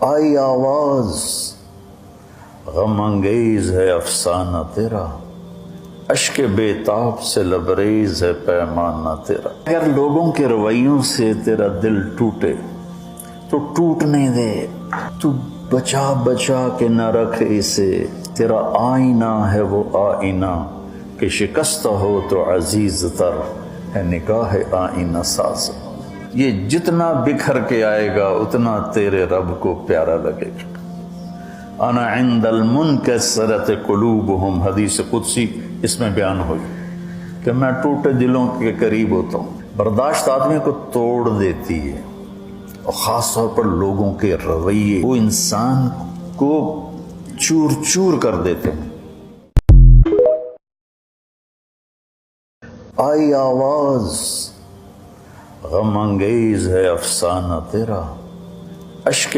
آئی آواز غم انگیز ہے افسانہ تیرا، اشک بے تاب سے لبریز ہے پیمانہ تیرا۔ اگر لوگوں کے رویوں سے تیرا دل ٹوٹے تو ٹوٹنے دے، تو بچا بچا کے نہ رکھ اسے، تیرا آئینہ ہے وہ آئینہ کہ شکستہ ہو تو عزیز تر ہے نگاہ آئینہ ساز۔ یہ جتنا بکھر کے آئے گا اتنا تیرے رب کو پیارا لگے گا۔ انا عند المنکسرۃ قلوبہم، حدیث قدسی اس میں بیان ہوئی کہ میں ٹوٹے دلوں کے قریب ہوتا ہوں۔ برداشت آدمی کو توڑ دیتی ہے، اور خاص طور پر لوگوں کے رویے وہ انسان کو چور چور کر دیتے ہیں۔ آئی آواز غم انگیز ہے افسانہ تیرا، اشک